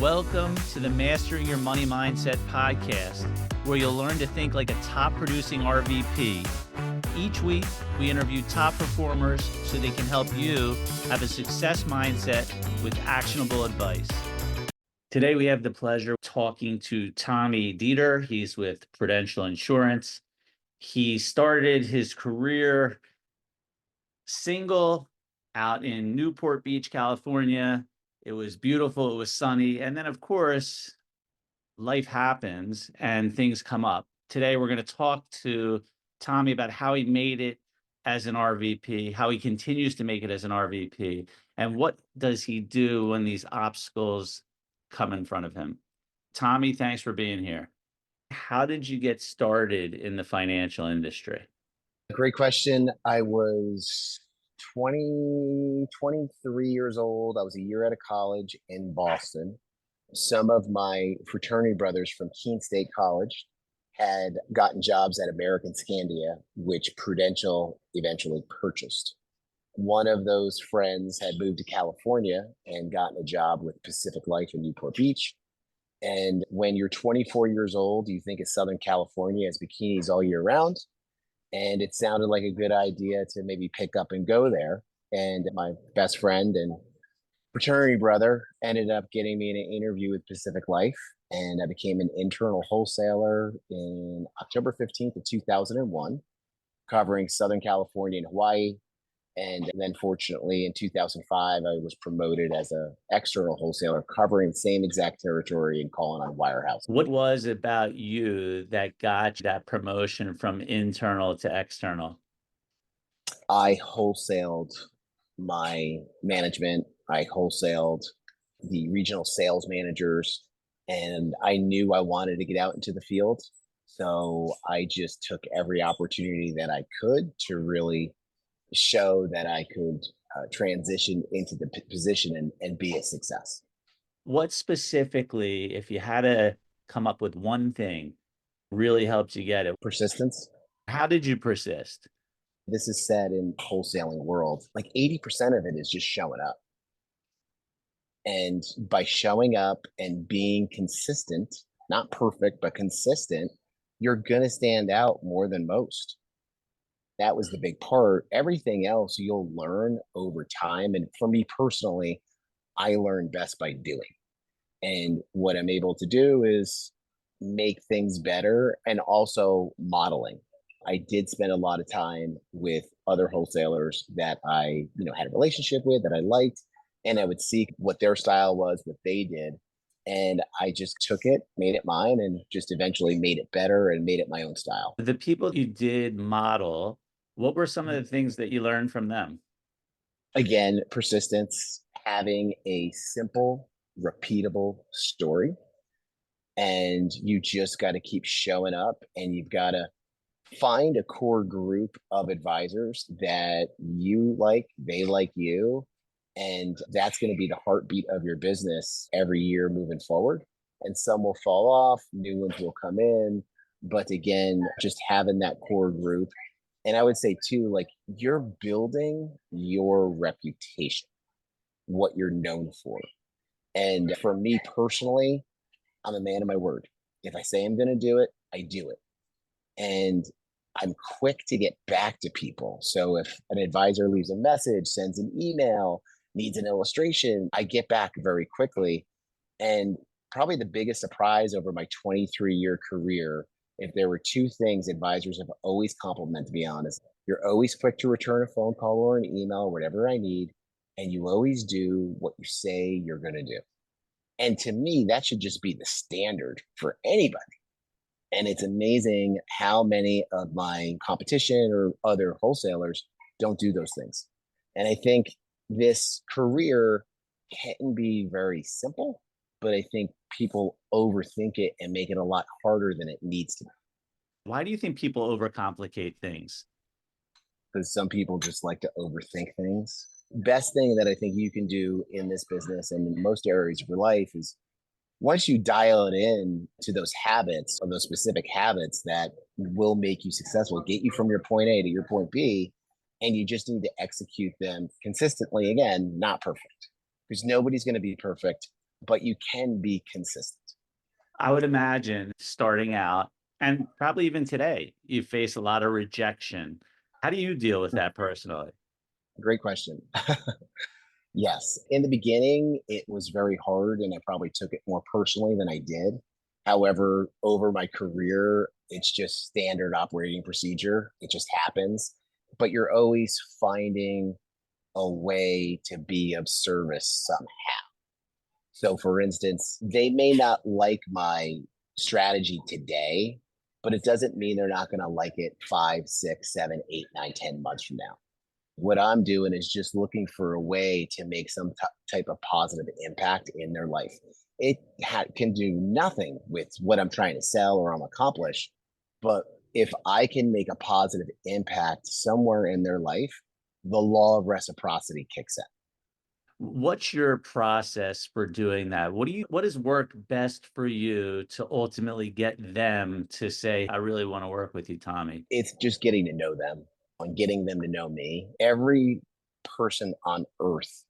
Welcome to the Mastering Your Money Mindset podcast, where you'll learn to think like a top producing RVP. Each week, we interview top performers so they can help you have a success mindset with actionable advice. Today, we have the pleasure of talking to Tommy Dieter. He's with Prudential Insurance. He started his career single out in Newport Beach, California. It was beautiful. It was sunny. And then, of course, life happens and things come up. Today, we're going to talk to Tommy about how he made it as an RVP, how he continues to make it as an RVP, and what does he do when these obstacles come in front of him. Tommy, thanks for being here. How did you get started in the financial industry? Great question. I was 23 years old. I was a year out of college in Boston. Some of my fraternity brothers from Keene State College had gotten jobs at American Scandia, which Prudential eventually purchased. One of those friends had moved to California and gotten a job with Pacific Life in Newport Beach. And when you're 24 years old, you think of Southern California as bikinis all year round. And it sounded like a good idea to maybe pick up and go there. And my best friend and fraternity brother ended up getting me an interview with Pacific Life. And I became an internal wholesaler in October 15th of 2001, covering Southern California and Hawaii. And then fortunately in 2005, I was promoted as an external wholesaler covering the same exact territory and calling on wirehouse. What was it about you that got that promotion from internal to external? I wholesaled my management. I wholesaled the regional sales managers, and I knew I wanted to get out into the field. So I just took every opportunity that I could to really show that I could transition into the position and be a success. What specifically, if you had to come up with one thing, really helped you get it? Persistence. How did you persist? This is said in wholesaling world, like 80% of it is just showing up. And by showing up and being consistent, not perfect, but consistent, you're going to stand out more than most. That was the big part. Everything else you'll learn over time. And for me personally, I learn best by doing. And what I'm able to do is make things better and also modeling. I did spend a lot of time with other wholesalers that I, had a relationship with, that I liked, and I would see what their style was, what they did. And I just took it, made it mine, and just eventually made it better and made it my own style. The people you did model, what were some of the things that you learned from them? Again, persistence, having a simple, repeatable story. And you just got to keep showing up, and you've got to find a core group of advisors that you like, they like you. And that's going to be the heartbeat of your business every year moving forward. And some will fall off, new ones will come in. But again, just having that core group. And I would say too, like, you're building your reputation, what you're known for. And for me personally, I'm a man of my word. If I say I'm going to do it, I do it. And I'm quick to get back to people. So if an advisor leaves a message, sends an email, needs an illustration, I get back very quickly. And probably the biggest surprise over my 23-year career, if there were two things advisors have always complimented me on, is you're always quick to return a phone call or an email, whatever I need, and you always do what you say you're going to do. And to me, that should just be the standard for anybody. And it's amazing how many of my competition or other wholesalers don't do those things. And I think this career can be very simple, but I think people overthink it and make it a lot harder than it needs to be. Why do you think people overcomplicate things? Because some people just like to overthink things. Best thing that I think you can do in this business and in most areas of your life is once you dial it in to those habits or those specific habits that will make you successful, get you from your point A to your point B, and you just need to execute them consistently. Again, not perfect, because nobody's going to be perfect, but you can be consistent. I would imagine starting out, and probably even today, you face a lot of rejection. How do you deal with that personally? Great question. Yes. In the beginning, it was very hard and I probably took it more personally than I did. However, over my career, it's just standard operating procedure. It just happens. But you're always finding a way to be of service somehow. So, for instance, they may not like my strategy today, but it doesn't mean they're not going to like it 5, 6, 7, 8, 9, 10 months from now. What I'm doing is just looking for a way to make some type of positive impact in their life. It can do nothing with what I'm trying to sell or I'm accomplish, but if I can make a positive impact somewhere in their life, the law of reciprocity kicks in. What's your process for doing that? What does work best for you to ultimately get them to say, I really want to work with you, Tommy? It's just getting to know them and getting them to know me. Every person on earth,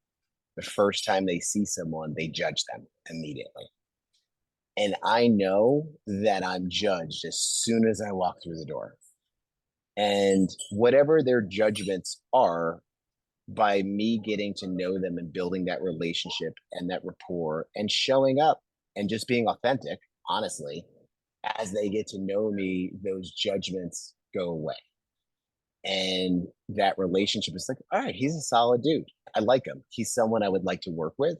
the first time they see someone, they judge them immediately. And I know that I'm judged as soon as I walk through the door. And whatever their judgments are, by me getting to know them and building that relationship and that rapport and showing up and just being authentic, honestly, as they get to know me, those judgments go away. And that relationship is like, all right, he's a solid dude. I like him. He's someone I would like to work with.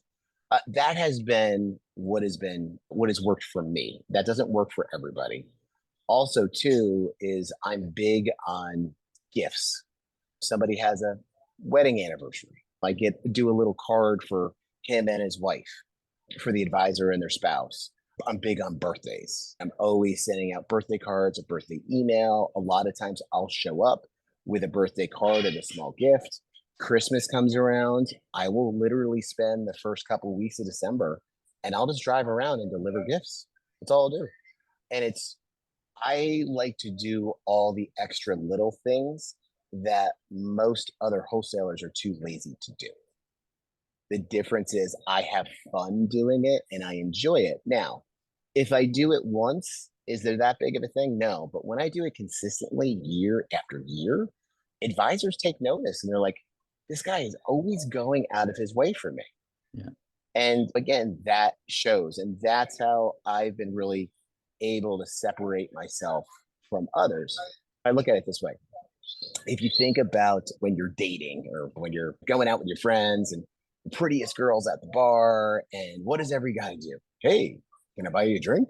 That has been what has worked for me. That doesn't work for everybody. Also, too, is I'm big on gifts. Somebody has a wedding anniversary. I get do a little card for him and his wife, for the advisor and their spouse. I'm big on birthdays. I'm always sending out birthday cards, a birthday email. A lot of times I'll show up with a birthday card and a small gift. Christmas comes around, I will literally spend the first couple of weeks of December and I'll just drive around and deliver gifts. That's all I'll do. And I like to do all the extra little things that most other wholesalers are too lazy to do. The difference is I have fun doing it and I enjoy it. Now, if I do it once, is there that big of a thing? No. But when I do it consistently year after year, advisors take notice and they're like, this guy is always going out of his way for me. Yeah. And again, that shows. And that's how I've been really able to separate myself from others. I look at it this way. If you think about when you're dating or when you're going out with your friends and the prettiest girls at the bar, and what does every guy do? Hey, can I buy you a drink?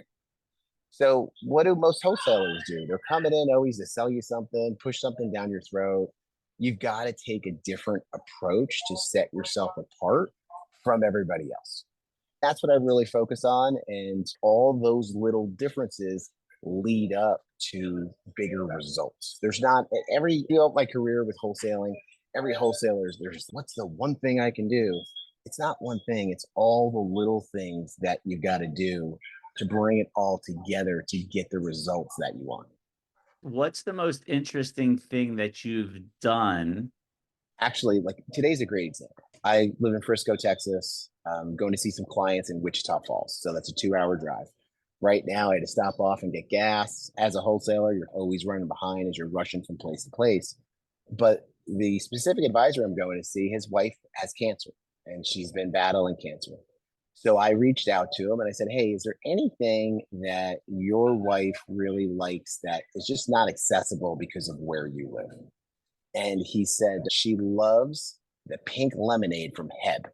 So, what do most wholesalers do? They're coming in always to sell you something, push something down your throat. You've got to take a different approach to set yourself apart from everybody else. That's what I really focus on. And all those little differences lead up to bigger results. There's not every, my career with wholesaling, every wholesaler is there's what's the one thing I can do? It's not one thing, it's all the little things that you got to do to bring it all together to get the results that you want. What's the most interesting thing that you've done? Actually, like today's a great example. I live in Frisco, Texas. I'm going to see some clients in Wichita Falls. So that's a 2 hour drive. Right now, I had to stop off and get gas. As a wholesaler, you're always running behind as you're rushing from place to place. But the specific advisor I'm going to see, his wife has cancer and she's been battling cancer. So I reached out to him and I said, hey, is there anything that your wife really likes that is just not accessible because of where you live? And he said she loves the pink lemonade from Heb.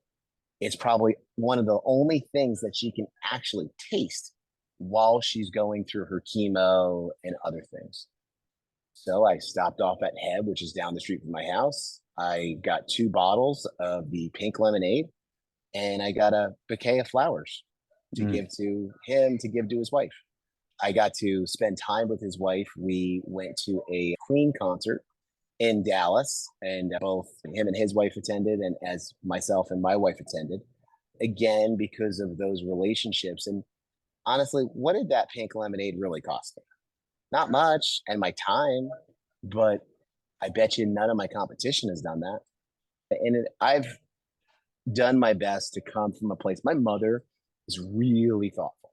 It's probably one of the only things that she can actually taste while she's going through her chemo and other things. So I stopped off at Heb, which is down the street from my house. I got 2 bottles of the pink lemonade and I got a bouquet of flowers to Mm. give to him, to give to his wife. I got to spend time with his wife. We went to a Queen concert in Dallas, and both him and his wife attended, and as myself and my wife attended. Again, because of those relationships. And honestly, what did that pink lemonade really cost me? Not much, and my time, but I bet you none of my competition has done that. And I've done my best to come from a place. My mother was really thoughtful.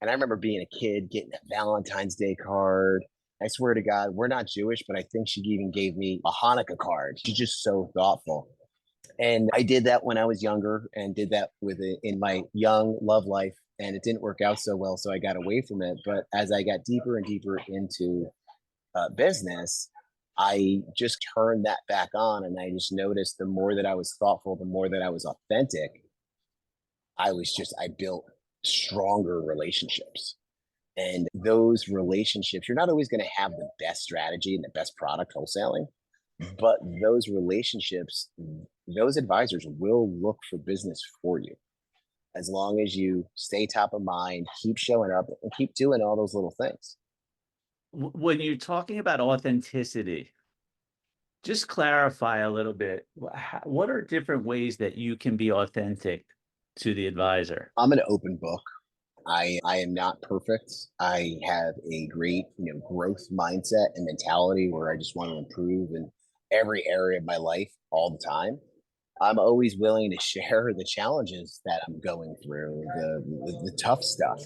And I remember being a kid getting a Valentine's Day card. I swear to God, we're not Jewish, but I think she even gave me a Hanukkah card. She's just so thoughtful. And I did that when I was younger and did that in my young love life. And it didn't work out so well. So I got away from it. But as I got deeper and deeper into business, I just turned that back on. And I just noticed the more that I was thoughtful, the more that I was authentic, I built stronger relationships. And those relationships, you're not always going to have the best strategy and the best product wholesaling, but those relationships, those advisors will look for business for you as long as you stay top of mind, keep showing up, and keep doing all those little things. When you're talking about authenticity, just clarify a little bit. What are different ways that you can be authentic to the advisor? I'm an open book. I am not perfect. I have a great, growth mindset and mentality where I just want to improve in every area of my life all the time. I'm always willing to share the challenges that I'm going through, the tough stuff.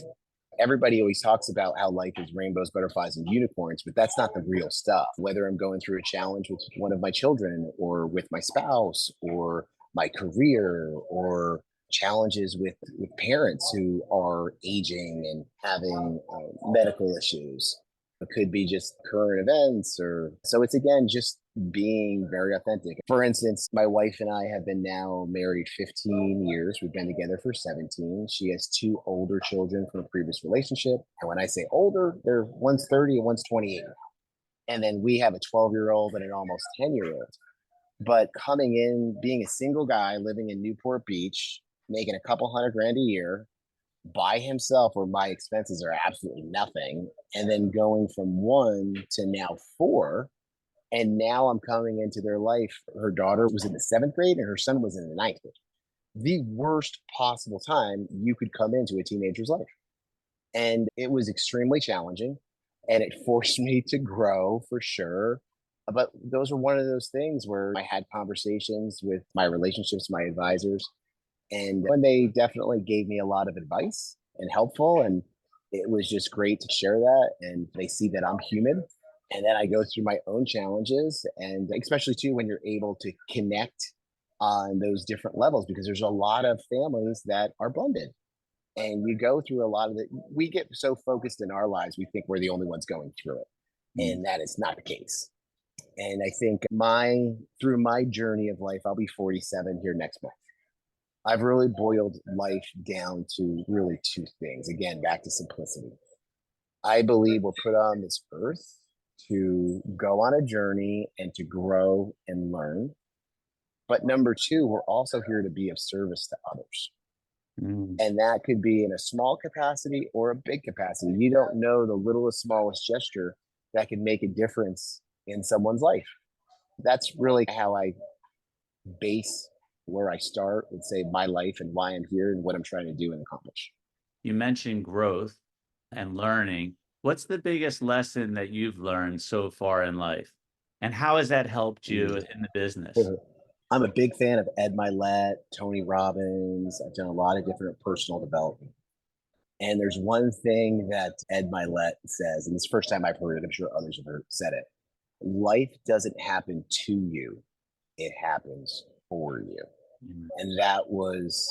Everybody always talks about how life is rainbows, butterflies, and unicorns, but that's not the real stuff. Whether I'm going through a challenge with one of my children or with my spouse or my career or challenges with parents who are aging and having medical issues. It could be just current events, or so it's again just being very authentic. For instance, my wife and I have been now married 15 years. We've been together for 17. She has two older children from a previous relationship. And when I say older, one's 30 and one's 28. And then we have a 12-year-old and an almost 10-year-old. But coming in, being a single guy living in Newport Beach, making a couple hundred grand a year by himself, where my expenses are absolutely nothing, and then going from one to now four. And now I'm coming into their life. Her daughter was in the seventh grade and her son was in the ninth grade. The worst possible time you could come into a teenager's life. And it was extremely challenging and it forced me to grow for sure. But those were one of those things where I had conversations with my relationships, my advisors, and when they definitely gave me a lot of advice and helpful. And it was just great to share that. And they see that I'm human. And then I go through my own challenges. And especially too, when you're able to connect on those different levels, because there's a lot of families that are blended. And you go through a lot of it. We get so focused in our lives, we think we're the only ones going through it. Mm. And that is not the case. And I think through my journey of life, I'll be 47 here next month. I've really boiled life down to really two things. Again, back to simplicity. I believe we're put on this earth to go on a journey and to grow and learn. But number two, we're also here to be of service to others. Mm. And that could be in a small capacity or a big capacity. You don't know the littlest, smallest gesture that can make a difference in someone's life. That's really how I base where I start and say my life and why I'm here and what I'm trying to do and accomplish. You mentioned growth and learning. What's the biggest lesson that you've learned so far in life? And how has that helped you in the business? I'm a big fan of Ed Milet, Tony Robbins. I've done a lot of different personal development. And there's one thing that Ed Milet says, and this is the first time I've heard it, I'm sure others have said it. Life doesn't happen to you, it happens for you. Mm. And that was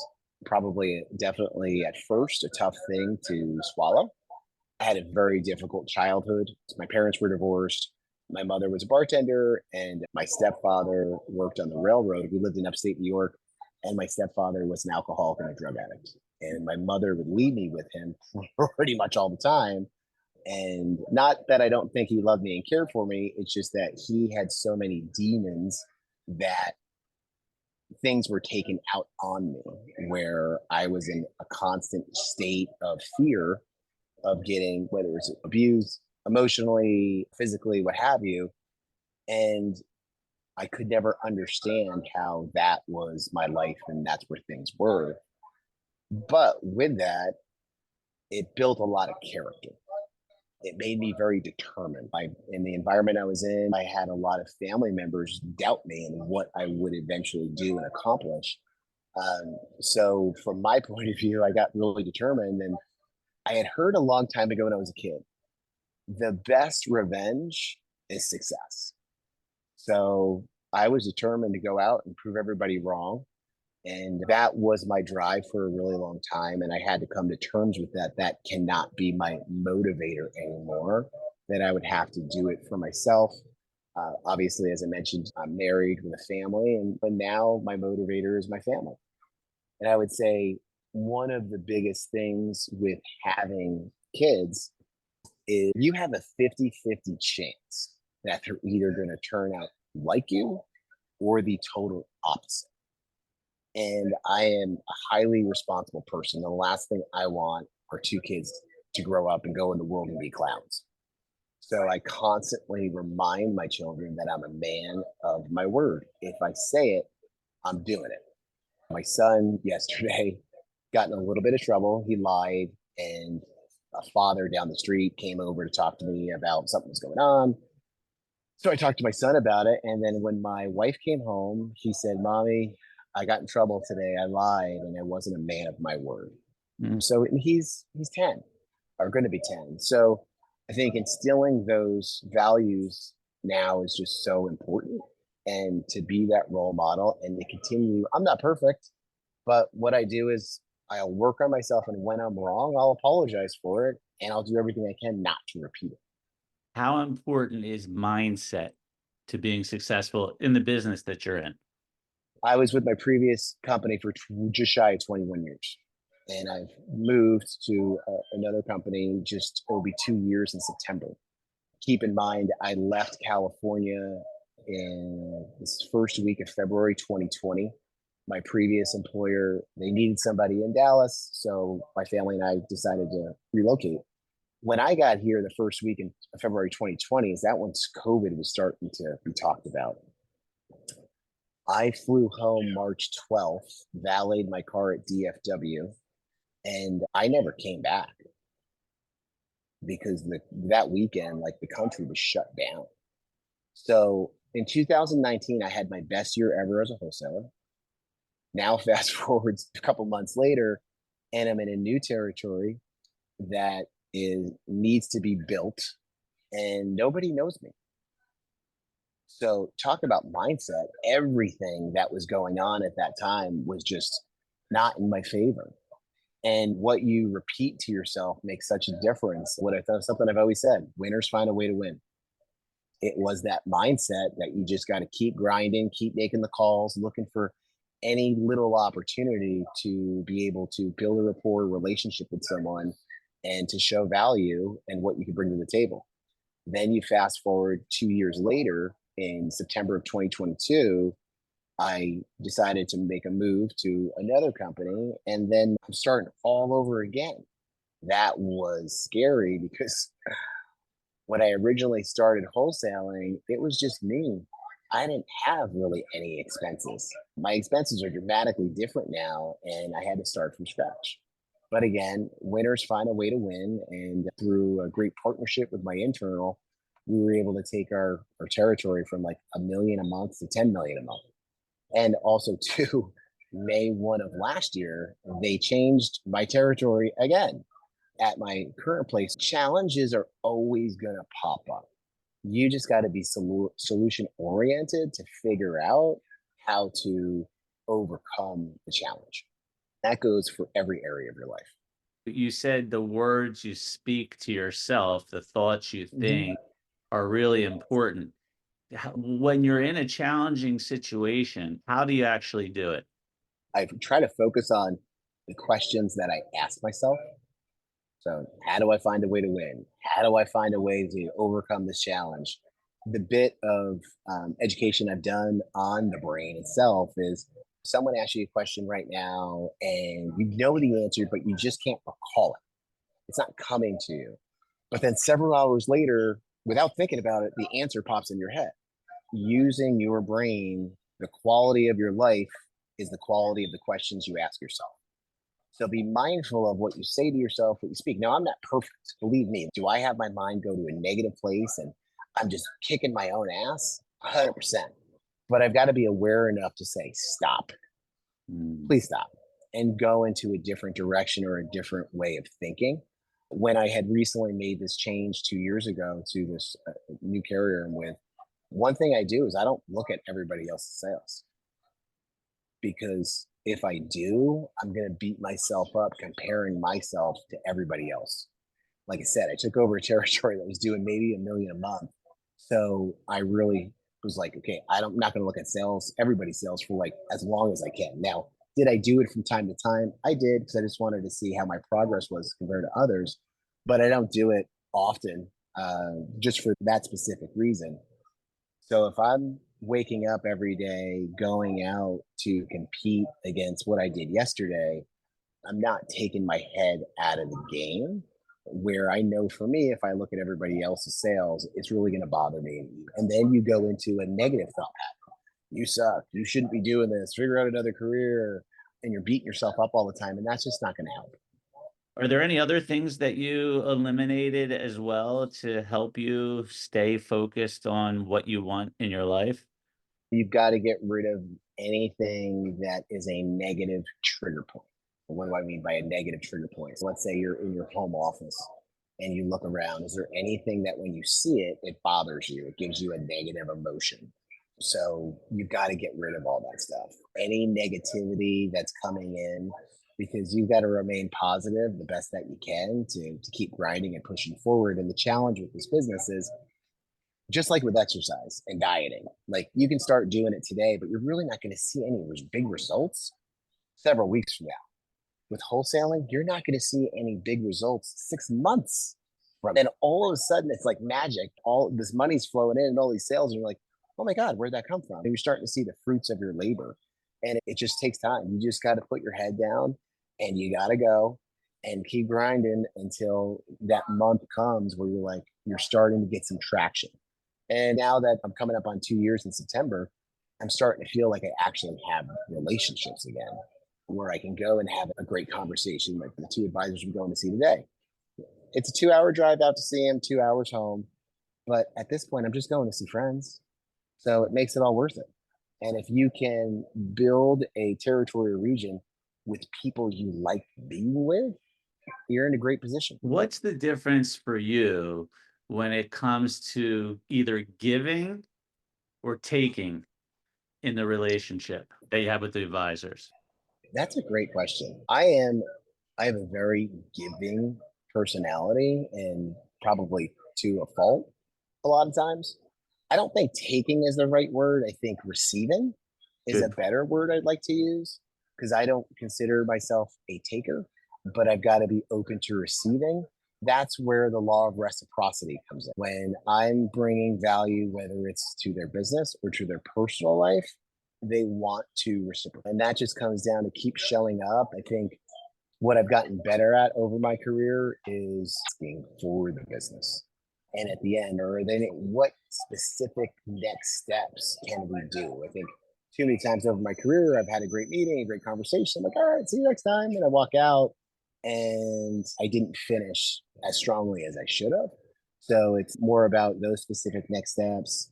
definitely at first a tough thing to swallow. I had a very difficult childhood. My parents were divorced. My mother was a bartender, and my stepfather worked on the railroad. We lived in upstate New York, and my stepfather was an alcoholic and a drug addict. And my mother would leave me with him pretty much all the time. And not that I don't think he loved me and cared for me, it's just that he had so many demons that things were taken out on me, where I was in a constant state of fear of getting, whether it's abused emotionally, physically, what have you. And I could never understand how that was my life and that's where things were. But with that, it built a lot of character. It made me very determined. In the environment I was in, I had a lot of family members doubt me and what I would eventually do and accomplish. So from my point of view, I got really determined, and I had heard a long time ago when I was a kid, the best revenge is success. So I was determined to go out and prove everybody wrong. And that was my drive for a really long time. And I had to come to terms with that. That cannot be my motivator anymore, that I would have to do it for myself. Obviously, as I mentioned, I'm married with a family, and but now my motivator is my family. And I would say one of the biggest things with having kids is you have a 50-50 chance that they're either going to turn out like you or the total opposite. And I am a highly responsible person. The last thing I want are two kids to grow up and go in the world and be clowns. So I constantly remind my children that I'm a man of my word. If I say it, I'm doing it. My son yesterday got in a little bit of trouble. He lied, and a father down the street came over to talk to me about something was going on. So I talked to my son about it. And then when my wife came home, he said, Mommy, I got in trouble today. I lied and I wasn't a man of my word. Mm. So and he's 10 or going to be 10. So I think instilling those values now is just so important, and to be that role model and to continue. I'm not perfect, but what I do is I'll work on myself, and when I'm wrong, I'll apologize for it, and I'll do everything I can not to repeat it. How important is mindset to being successful in the business that you're in? I was with my previous company for just shy of 21 years. And I've moved to another company. Just it'll be 2 years in September. Keep in mind, I left California in this first week of February 2020. My previous employer, they needed somebody in Dallas. So my family and I decided to relocate. When I got here the first week in February 2020, is that once COVID was starting to be talked about. I flew home March 12th, valeted my car at DFW, and I never came back because that weekend, like the country was shut down. So in 2019, I had my best year ever as a wholesaler. Now, fast forward a couple months later, and I'm in a new territory that is needs to be built, and nobody knows me. So talk about mindset. Everything that was going on at that time was just not in my favor. And what you repeat to yourself makes such a difference. What I thought, something I've always said, winners find a way to win. It was that mindset that you just got to keep grinding, keep making the calls, looking for any little opportunity to be able to build a rapport relationship with someone and to show value and what you can bring to the table. Then you fast forward 2 years later in September of 2022, I decided to make a move to another company, and then I'm starting all over again. That was scary because when I originally started wholesaling, it was just me. I didn't have really any expenses. My expenses are dramatically different now, and I had to start from scratch. But again, winners find a way to win. And through a great partnership with my internal, we were able to take our territory from like 1 million a month to 10 million a month. And also, too, May 1 of last year, they changed my territory again at my current place. Challenges are always going to pop up. You just got to be solution oriented to figure out how to overcome the challenge. That goes for every area of your life. You said the words you speak to yourself, the thoughts you Mhm. think are really important. When you're in a challenging situation, how do you actually do it? I try to focus on the questions that I ask myself. So, how do I find a way to win? How do I find a way to overcome this challenge? The bit of education I've done on the brain itself is someone asks you a question right now and you know the answer, but you just can't recall it. It's not coming to you. But then several hours later, without thinking about it, the answer pops in your head. Using your brain, the quality of your life is the quality of the questions you ask yourself. So be mindful of what you say to yourself, what you speak. Now, I'm not perfect. Believe me. Do I have my mind go to a negative place and I'm just kicking my own ass? 100%. But I've got to be aware enough to say, stop. Mm. Please stop and go into a different direction or a different way of thinking. When I had recently made this change 2 years ago to this new carrier I'm with, one thing I do is I don't look at everybody else's sales, because if I do, I'm going to beat myself up comparing myself to everybody else. Like I said, I took over a territory that was doing maybe 1 million a month. So I really was like, okay, I'm not going to look at sales, everybody's sales, for like as long as I can. Now, did I do it from time to time? I did, because I just wanted to see how my progress was compared to others, but I don't do it often, just for that specific reason. So if I'm waking up every day, going out to compete against what I did yesterday, I'm not taking my head out of the game. Where I know for me, if I look at everybody else's sales, it's really going to bother me. And then you go into a negative thought pattern. You suck. You shouldn't be doing this. Figure out another career. And you're beating yourself up all the time. And that's just not going to help. Are there any other things that you eliminated as well to help you stay focused on what you want in your life? You've got to get rid of anything that is a negative trigger point. What do I mean by a negative trigger point? So let's say you're in your home office and you look around. Is there anything that when you see it, it bothers you? It gives you a negative emotion. So you've got to get rid of all that stuff. Any negativity that's coming in, because you've got to remain positive the best that you can to keep grinding and pushing forward. And the challenge with this business is, just like with exercise and dieting, like you can start doing it today, but you're really not going to see any big results several weeks from now. With wholesaling, you're not going to see any big results 6 months from. Then all of a sudden, it's like magic. All this money's flowing in and all these sales, and you're like, oh my God, where'd that come from? And you're starting to see the fruits of your labor. And it just takes time. You just got to put your head down and you got to go and keep grinding until that month comes where you're starting to get some traction. And now that I'm coming up on 2 years in September, I'm starting to feel like I actually have relationships again, where I can go and have a great conversation like the two advisors we're going to see today. It's a 2 hour drive out to see him, 2 hours home. But at this point, I'm just going to see friends. So it makes it all worth it. And if you can build a territory or region with people you like being with, you're in a great position. What's the difference for you when it comes to either giving or taking in the relationship that you have with the advisors? That's a great question. I have a very giving personality, and probably to a fault a lot of times. I don't think taking is the right word. I think receiving is a Good. better word I'd like to use, because I don't consider myself a taker, but I've got to be open to receiving. That's where the law of reciprocity comes in. When I'm bringing value, whether it's to their business or to their personal life, they want to reciprocate. And that just comes down to keep showing up. I think what I've gotten better at over my career is asking for the business. And at the end, or then what specific next steps can we do? I think too many times over my career, I've had a great meeting, a great conversation. I'm like, all right, see you next time. And I walk out and I didn't finish as strongly as I should have. So it's more about those specific next steps,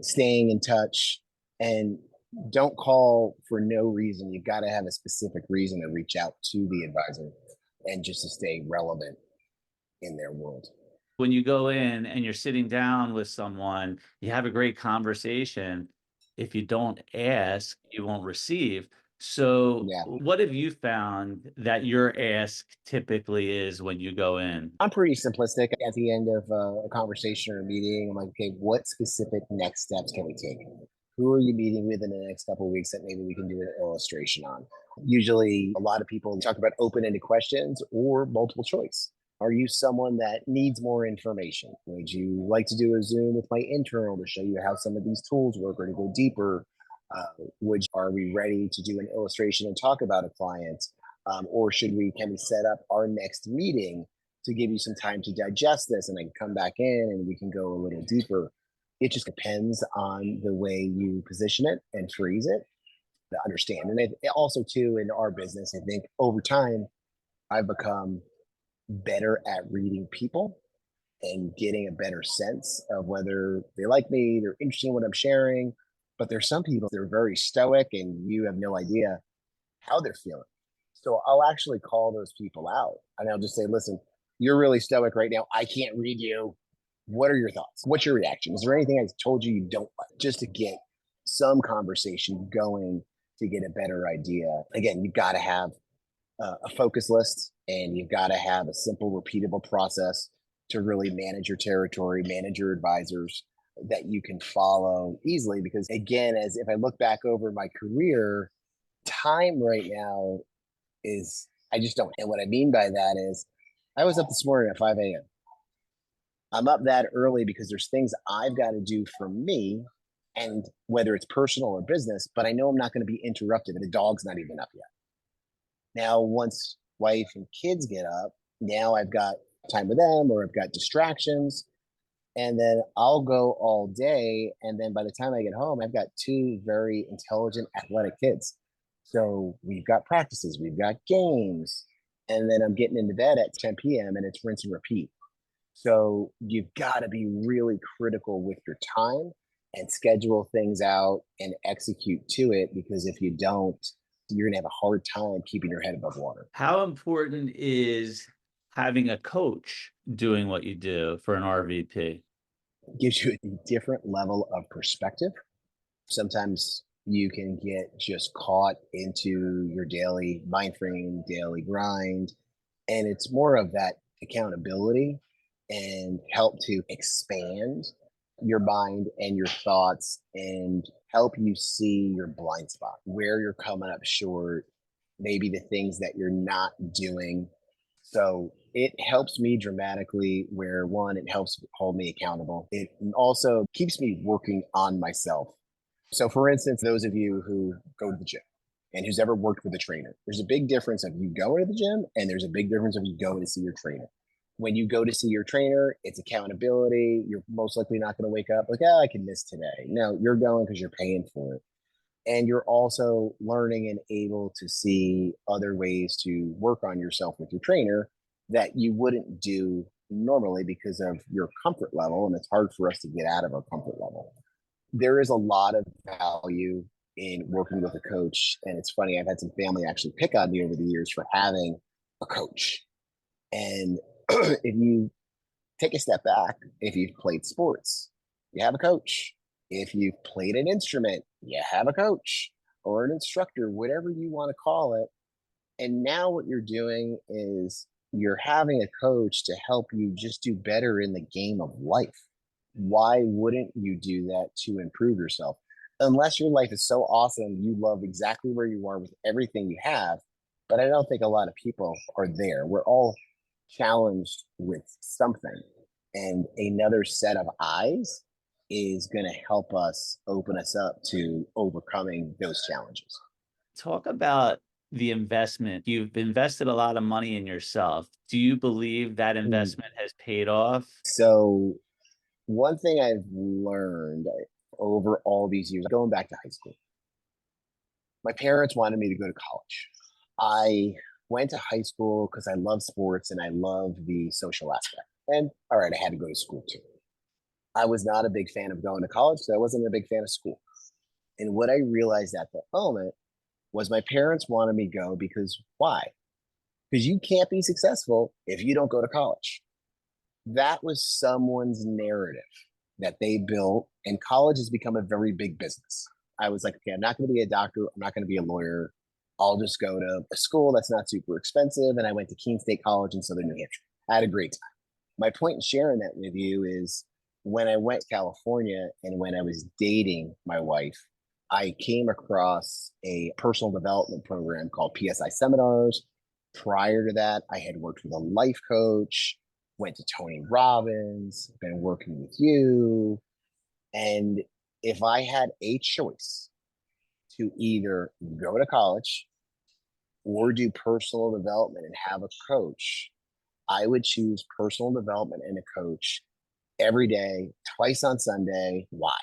staying in touch, and don't call for no reason. You've got to have a specific reason to reach out to the advisor and just to stay relevant in their world. When you go in and you're sitting down with someone, you have a great conversation. If you don't ask, you won't receive. So, Yeah. what have you found that your ask typically is when you go in? I'm pretty simplistic. At the end of a conversation or a meeting, I'm like, okay, what specific next steps can we take? Who are you meeting with in the next couple of weeks that maybe we can do an illustration on? Usually, a lot of people talk about open ended questions or multiple choice. Are you someone that needs more information? Would you like to do a Zoom with my internal to show you how some of these tools work or to go deeper? Are we ready to do an illustration and talk about a client? Or can we set up our next meeting to give you some time to digest this, and I can come back in and we can go a little deeper? It just depends on the way you position it and phrase it to understand. And it also, too, in our business, I think over time, I've become better at reading people and getting a better sense of whether they like me, they're interested in what I'm sharing. But there's some people that are very stoic and you have no idea. how they're feeling. So I'll actually call those people out and I'll just say, listen, you're really stoic right now. I can't read you. What are your thoughts? What's your reaction? Is there anything I told you you don't like? Just to get some conversation going to get a better idea. Again, you've got to have a focus list and you've got to have a simple, repeatable process to really manage your territory, manage your advisors that you can follow easily. Because again, as if I look back over my career, time right now is I just don't. And what I mean by that is I was up this morning at 5 a.m. I'm up that early because there's things I've got to do for me, and whether it's personal or business, but I know I'm not going to be interrupted. And the dog's not even up yet. Now, once wife and kids get up, now I've got time with them or I've got distractions. And then I'll go all day. And then by the time I get home, I've got two very intelligent, athletic kids. So we've got practices, we've got games. And then I'm getting into bed at 10 p.m. and it's rinse and repeat. So you've got to be really critical with your time and schedule things out and execute to it, because if you don't, you're going to have a hard time keeping your head above water. How important is having a coach doing what you do for an RVP? It gives you a different level of perspective. Sometimes you can get just caught into your daily mind frame, daily grind, and it's more of that accountability and help to expand your mind and your thoughts and help you see your blind spot, where you're coming up short, maybe the things that you're not doing. So it helps me dramatically where one, it helps hold me accountable. It also keeps me working on myself. So for instance, those of you who go to the gym and who's ever worked with a trainer, there's a big difference of you going to the gym and there's a big difference of you going to see your trainer. When you go to see your trainer, it's accountability. You're most likely not going to wake up like, oh, I can miss today. No, you're going because you're paying for it. And you're also learning and able to see other ways to work on yourself with your trainer that you wouldn't do normally because of your comfort level. And it's hard for us to get out of our comfort level. There is a lot of value in working with a coach. And it's funny, I've had some family actually pick on me over the years for having a coach. And if you take a step back, if you've played sports, you have a coach. If you've played an instrument, you have a coach or an instructor, whatever you want to call it. And now what you're doing is you're having a coach to help you just do better in the game of life. Why wouldn't you do that to improve yourself? Unless your life is so awesome, you love exactly where you are with everything you have. But I don't think a lot of people are there. We're all challenged with something, and another set of eyes is going to help us open us up to overcoming those challenges. Talk about the investment. You've invested a lot of money in yourself. Do you believe that investment has paid off? So one thing I've learned over all these years, going back to high school, my parents wanted me to go to college. I went to high school because I love sports and I love the social aspect. And all right, I had to go to school too. I was not a big fan of going to college, so I wasn't a big fan of school. And what I realized at that moment was my parents wanted me to go because why? Because you can't be successful if you don't go to college. That was someone's narrative that they built, and college has become a very big business. I was like, okay, I'm not going to be a doctor. I'm not going to be a lawyer. I'll just go to a school that's not super expensive. And I went to Keene State College in Southern New Hampshire. I had a great time. My point in sharing that with you is when I went to California and when I was dating my wife, I came across a personal development program called PSI Seminars. Prior to that, I had worked with a life coach, went to Tony Robbins, been working with you. And if I had a choice to either go to college or do personal development and have a coach, I would choose personal development and a coach every day, twice on Sunday. Why?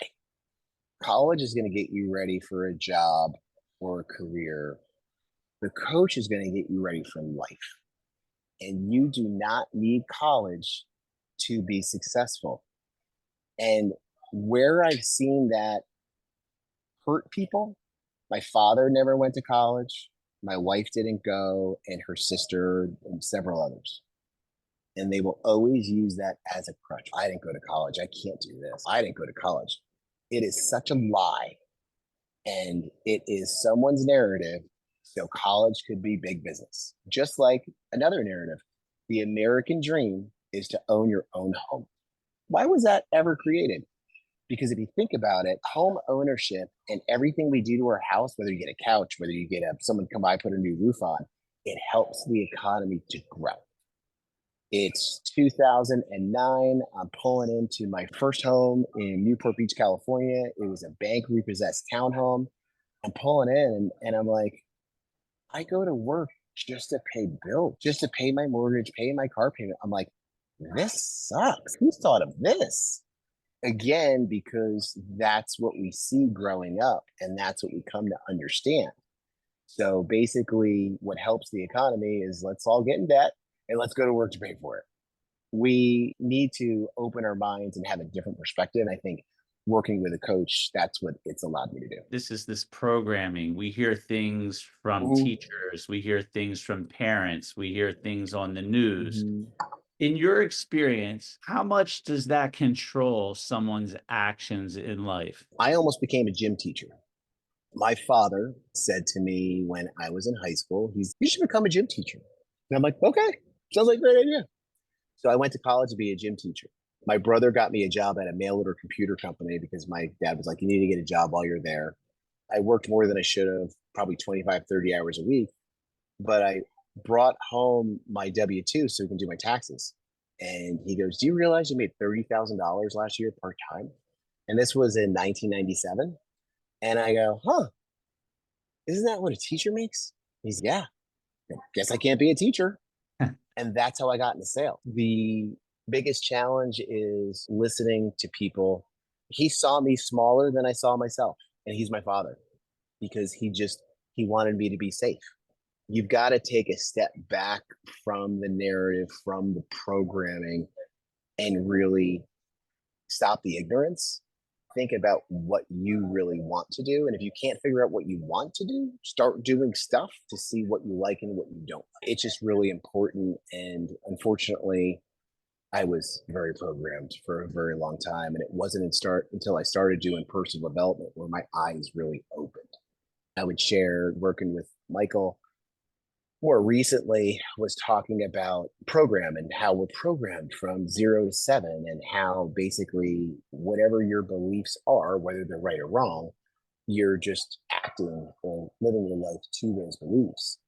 College is going to get you ready for a job or a career. The coach is going to get you ready for life. And you do not need college to be successful. And where I've seen that hurt people, my father never went to college. My wife didn't go, and her sister and several others. And they will always use that as a crutch. I didn't go to college. I can't do this. I didn't go to college. It is such a lie. And it is someone's narrative. So college could be big business. Just like another narrative, the American dream is to own your own home. Why was that ever created? Because if you think about it, home ownership and everything we do to our house, whether you get a couch, whether you get someone come by, put a new roof on, it helps the economy to grow. It's 2009. I'm pulling into my first home in Newport Beach, California. It was a bank repossessed townhome. I'm pulling in and I'm like, I go to work just to pay bills, just to pay my mortgage, pay my car payment. I'm like, this sucks. Who thought of this? Again, because that's what we see growing up and that's what we come to understand. So basically, what helps the economy is let's all get in debt and let's go to work to pay for it. We need to open our minds and have a different perspective. I think working with a coach, that's what it's allowed me to do. This is this programming. We hear things from teachers, we hear things from parents, we hear things on the news. Mm-hmm. In your experience, how much does that control someone's actions in life? I almost became a gym teacher. My father said to me when I was in high school, you should become a gym teacher. And I'm like, okay, sounds like a great idea. So I went to college to be a gym teacher. My brother got me a job at a mail order computer company because my dad was like, you need to get a job while you're there. I worked more than I should have, probably 25, 30 hours a week, but I brought home my W-2 so we can do my taxes. And he goes, do you realize you made $30,000 last year part time? And this was in 1997. And I go, huh, isn't that what a teacher makes? He's, yeah, I guess I can't be a teacher. And that's how I got into sales. The biggest challenge is listening to people. He saw me smaller than I saw myself. And he's my father because he wanted me to be safe. You've got to take a step back from the narrative, from the programming, and really stop the ignorance. Think about what you really want to do. And if you can't figure out what you want to do, start doing stuff to see what you like and what you don't. It's just really important. And unfortunately, I was very programmed for a very long time. And it wasn't until I started doing personal development where my eyes really opened. I would share working with Michael more recently was talking about program and how we're programmed from 0 to 7 and how basically whatever your beliefs are, whether they're right or wrong, you're just acting or living your life to those beliefs.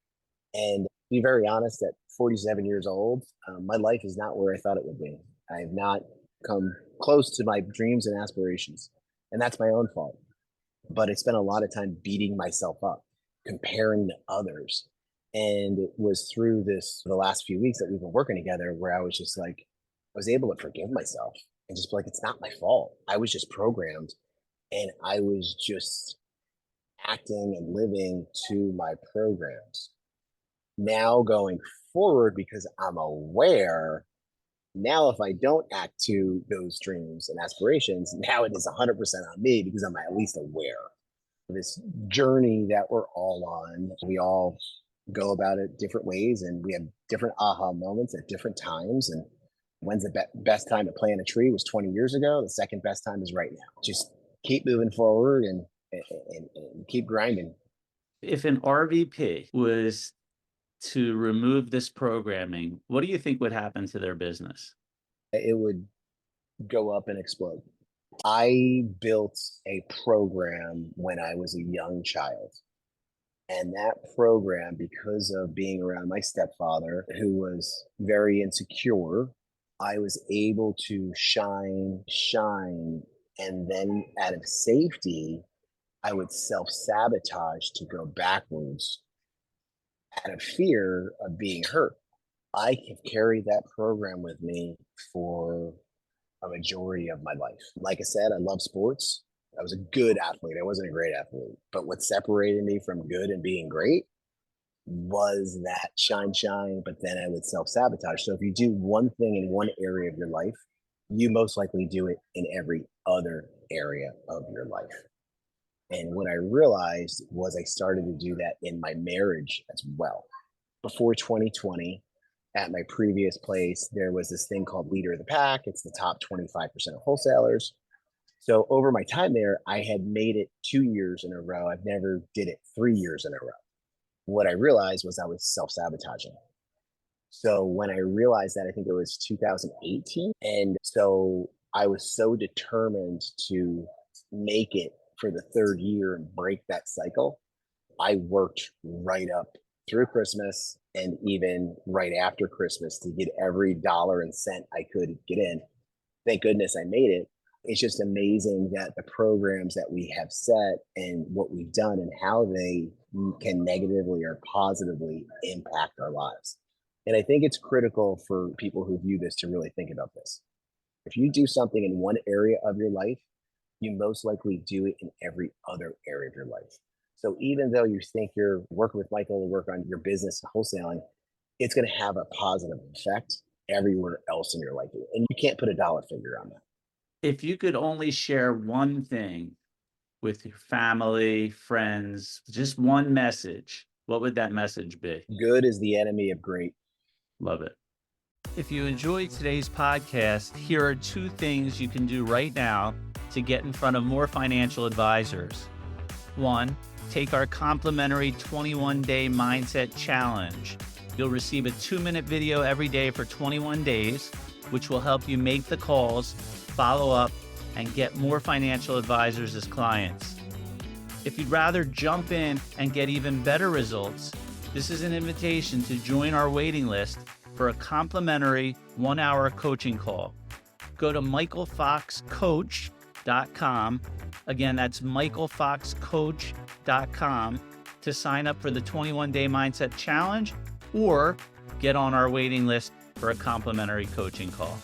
And to be very honest, at 47 years old, my life is not where I thought it would be. I have not come close to my dreams and aspirations, and that's my own fault. But I spent a lot of time beating myself up, comparing to others. And it was through the last few weeks that we've been working together where I was just like, I was able to forgive myself and just be like, it's not my fault. I was just programmed and I was just acting and living to my programs. Now going forward, because I'm aware, now if I don't act to those dreams and aspirations, now it is 100% on me because I'm at least aware. This journey that we're all on, we all go about it different ways and we have different aha moments at different times. And when's the best time to plant a tree was 20 years ago. The second best time is right now. Just keep moving forward and keep grinding. If an RVP was to remove this programming, what do you think would happen to their business? It would go up and explode. I built a program when I was a young child. And that program, because of being around my stepfather, who was very insecure, I was able to shine. And then out of safety, I would self sabotage to go backwards out of fear of being hurt. I have carried that program with me for a majority of my life. Like I said, I love sports. I was a good athlete. I wasn't a great athlete. But what separated me from good and being great was that shine, but then I would self sabotage. So if you do one thing in one area of your life, you most likely do it in every other area of your life. And what I realized was I started to do that in my marriage as well. Before 2020, at my previous place, there was this thing called Leader of the Pack. It's the top 25% of wholesalers. So over my time there, I had made it 2 years in a row. I've never did it 3 years in a row. What I realized was I was self-sabotaging. So when I realized that, I think it was 2018. And so I was so determined to make it for the third year and break that cycle. I worked right up through Christmas and even right after Christmas to get every dollar and cent I could get in. Thank goodness I made it. It's just amazing that the programs that we have set and what we've done and how they can negatively or positively impact our lives. And I think it's critical for people who view this to really think about this. If you do something in one area of your life, you most likely do it in every other area of your life. So even though you think you're working with Michael to work on your business wholesaling, it's going to have a positive effect everywhere else in your life. And you can't put a dollar figure on that. If you could only share one thing with your family, friends, just one message, what would that message be? Good is the enemy of great. Love it. If you enjoyed today's podcast, here are 2 things you can do right now to get in front of more financial advisors. 1, take our complimentary 21-day mindset challenge. You'll receive a 2-minute video every day for 21 days, which will help you make the calls, follow up, and get more financial advisors as clients. If you'd rather jump in and get even better results, this is an invitation to join our waiting list for a complimentary 1-hour coaching call. Go to michaelfoxcoach.com. Again, that's michaelfoxcoach.com to sign up for the 21-day mindset challenge or get on our waiting list for a complimentary coaching call.